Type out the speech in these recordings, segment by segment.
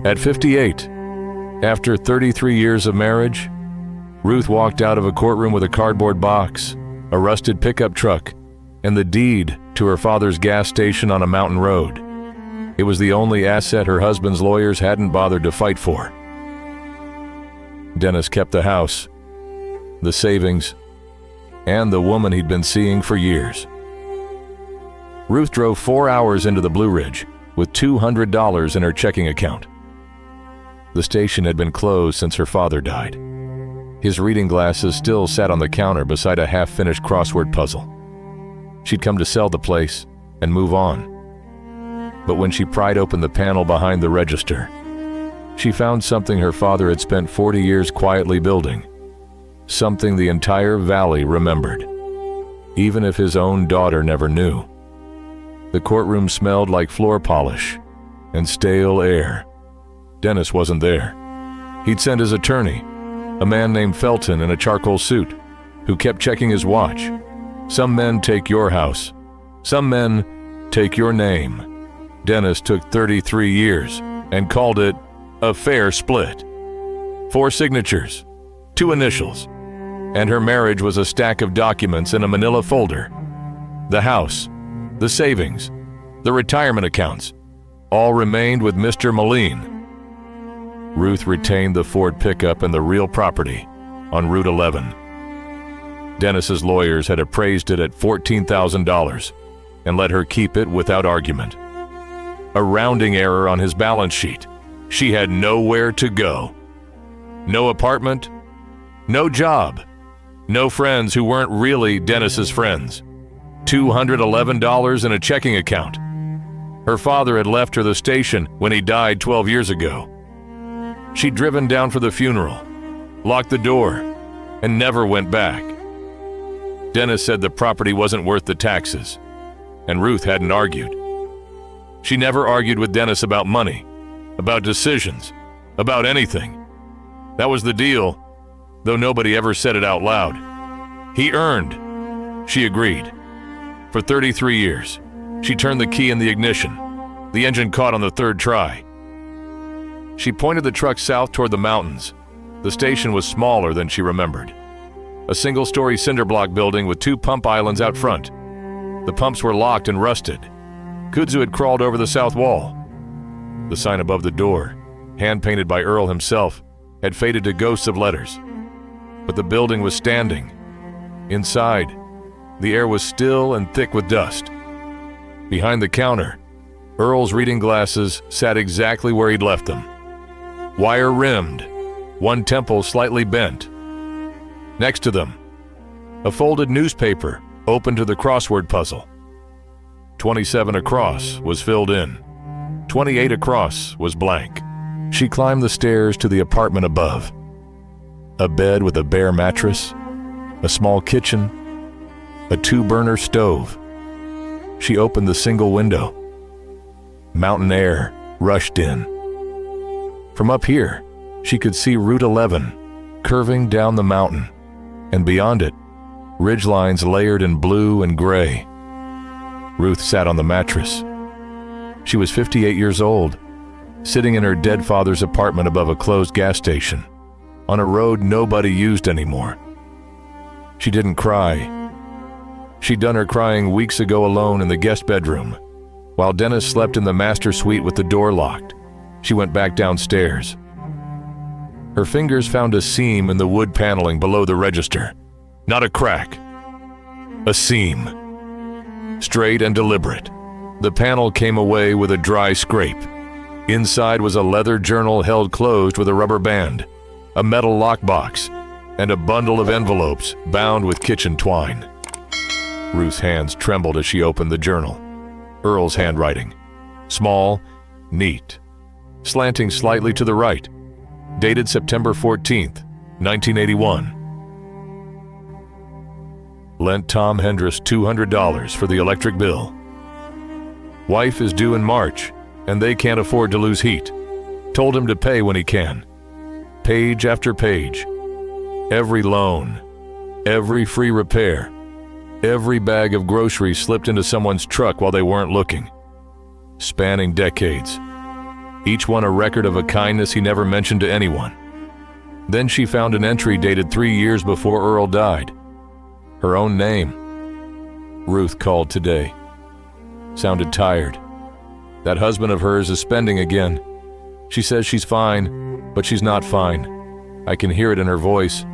At 58, after 33 years of marriage, Ruth walked out of a courtroom with a cardboard box, a rusted pickup truck, and the deed to her father's gas station on a mountain road. It was the only asset her husband's lawyers hadn't bothered to fight for. Dennis kept the house, the savings, and the woman he'd been seeing for years. Ruth drove 4 hours into the Blue Ridge with $200 in her checking account. The station had been closed since her father died. His reading glasses still sat on the counter beside a half-finished crossword puzzle. She'd come to sell the place and move on. But when she pried open the panel behind the register, she found something her father had spent 40 years quietly building, something the entire valley remembered, even if his own daughter never knew. The courtroom smelled like floor polish and stale air. Dennis wasn't there. He'd sent his attorney, a man named Felton in a charcoal suit, who kept checking his watch. Some men take your house. Some men take your name. Dennis took 33 years and called it a fair split. 4 signatures, 2 initials, and her marriage was a stack of documents in a manila folder. The house, the savings, the retirement accounts, all remained with Mr. Moline. Ruth retained the Ford pickup and the real property on Route 11. Dennis's lawyers had appraised it at $14,000 and let her keep it without argument. A rounding error on his balance sheet. She had nowhere to go. No apartment, no job, no friends who weren't really Dennis's friends. $211 in a checking account. Her father had left her the station when he died 12 years ago. She'd driven down for the funeral, locked the door, and never went back. Dennis said the property wasn't worth the taxes, and Ruth hadn't argued. She never argued with Dennis about money, about decisions, about anything. That was the deal, though nobody ever said it out loud. He earned. She agreed. For 33 years, she turned the key in the ignition. The engine caught on the 3rd try. She pointed the truck south toward the mountains. The station was smaller than she remembered. A single-story cinder block building with 2 pump islands out front. The pumps were locked and rusted. Kudzu had crawled over the south wall. The sign above the door, hand-painted by Earl himself, had faded to ghosts of letters. But the building was standing. Inside, the air was still and thick with dust. Behind the counter, Earl's reading glasses sat exactly where he'd left them. Wire-rimmed, one temple slightly bent. Next to them, a folded newspaper open to the crossword puzzle. 27 across was filled in. 28 across was blank. She climbed the stairs to the apartment above. A bed with a bare mattress, a small kitchen, a 2-burner stove. She opened the single window. Mountain air rushed in. From up here, she could see Route 11 curving down the mountain, and beyond it, ridgelines layered in blue and gray. Ruth sat on the mattress. She was 58 years old, sitting in her dead father's apartment above a closed gas station, on a road nobody used anymore. She didn't cry. She'd done her crying weeks ago alone in the guest bedroom, while Dennis slept in the master suite with the door locked. She went back downstairs. Her fingers found a seam in the wood paneling below the register. Not a crack. A seam. Straight and deliberate. The panel came away with a dry scrape. Inside was a leather journal held closed with a rubber band, a metal lockbox, and a bundle of envelopes bound with kitchen twine. Ruth's hands trembled as she opened the journal. Earl's handwriting. Small, neat, slanting slightly to the right. Dated September 14th, 1981. Lent Tom Hendress $200 for the electric bill. Wife is due in March, and they can't afford to lose heat. Told him to pay when he can. Page after page. Every loan. Every free repair. Every bag of groceries slipped into someone's truck while they weren't looking. Spanning decades. each one a record of a kindness he never mentioned to anyone. Then she found an entry dated 3 years before Earl died. Her own name. Ruth called today. Sounded tired. That husband of hers is spending again. She says she's fine, but she's not fine. I can hear it in her voice.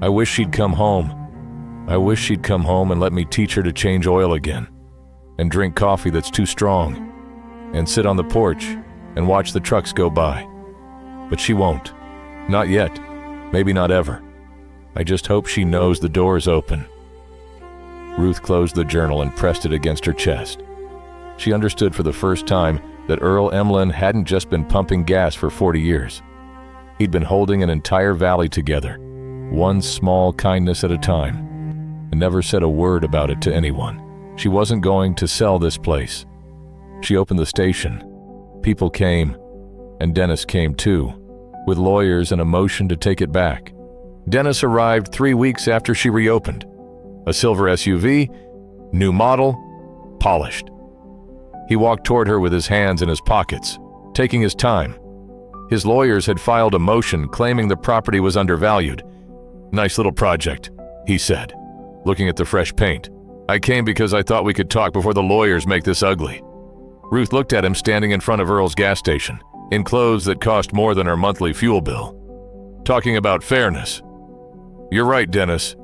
I wish she'd come home. I wish she'd come home and let me teach her to change oil again, and drink coffee that's too strong, and sit on the porch and watch the trucks go by. But she won't. Not yet. Maybe not ever. I just hope she knows the door is open. Ruth closed the journal and pressed it against her chest. She understood for the first time that Earl Emlyn hadn't just been pumping gas for 40 years. He'd been holding an entire valley together, one small kindness at a time, and never said a word about it to anyone. She wasn't going to sell this place. She opened the station. People came, and Dennis came too, with lawyers and a motion to take it back. Dennis arrived 3 weeks after she reopened. A silver SUV, new model, polished. He walked toward her with his hands in his pockets, taking his time. His lawyers had filed a motion claiming the property was undervalued. "Nice little project," he said, looking at the fresh paint. "I came because I thought we could talk before the lawyers make this ugly." Ruth looked at him standing in front of Earl's gas station, in clothes that cost more than her monthly fuel bill. Talking about fairness. "You're right, Dennis.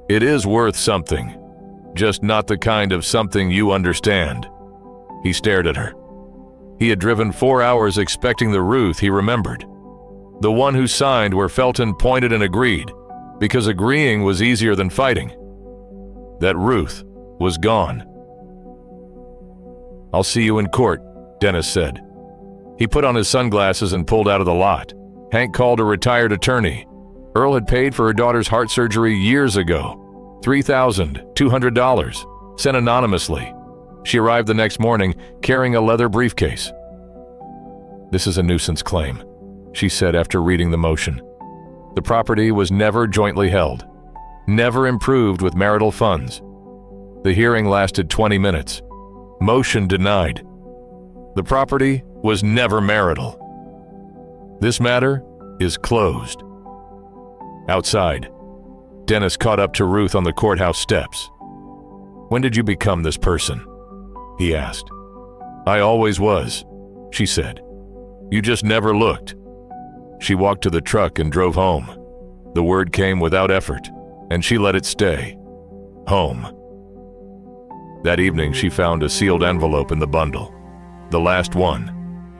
It is worth something, just not the kind of something you understand." He stared at her. He had driven 4 hours expecting the Ruth he remembered. The one who signed where Felton pointed and agreed, because agreeing was easier than fighting. That Ruth was gone. "I'll see you in court," Dennis said. He put on his sunglasses and pulled out of the lot. Hank called a retired attorney. Earl had paid for her daughter's heart surgery years ago. $3,200, sent anonymously. She arrived the next morning carrying a leather briefcase. "This is a nuisance claim," she said after reading the motion. The property was never jointly held, never improved with marital funds. The hearing lasted 20 minutes. Motion denied. The property was never marital. This matter is closed. Outside, Dennis caught up to Ruth on the courthouse steps. "When did you become this person?" he asked. "I always was," she said. "You just never looked." She walked to the truck and drove home. The word came without effort, and she let it stay. Home. That evening, she found a sealed envelope in the bundle. The last one.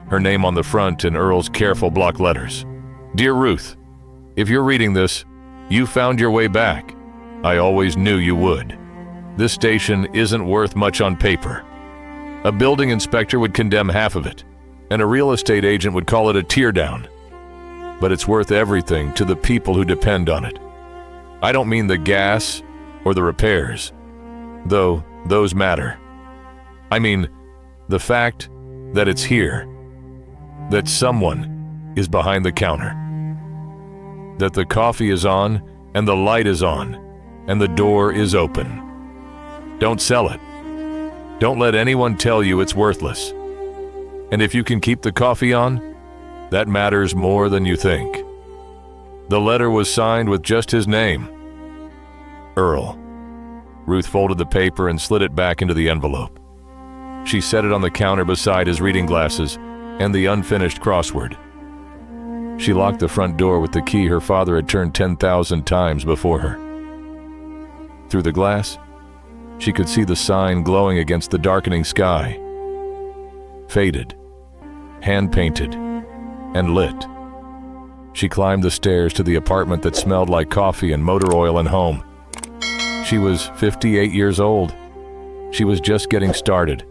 Her name on the front in Earl's careful block letters. "Dear Ruth, if you're reading this, you found your way back. I always knew you would. This station isn't worth much on paper. A building inspector would condemn half of it, and a real estate agent would call it a teardown. But it's worth everything to the people who depend on it. I don't mean the gas or the repairs, though those matter. I mean the fact that it's here, that someone is behind the counter, that the coffee is on and the light is on and the door is open. Don't sell it. Don't let anyone tell you it's worthless. And if you can keep the coffee on, that matters more than you think." The letter was signed with just his name. Earl. Ruth folded the paper and slid it back into the envelope. She set it on the counter beside his reading glasses and the unfinished crossword. She locked the front door with the key her father had turned 10,000 times before her. Through the glass, she could see the sign glowing against the darkening sky. Faded, hand-painted, and lit. She climbed the stairs to the apartment that smelled like coffee and motor oil and home. She was 58 years old. She was just getting started,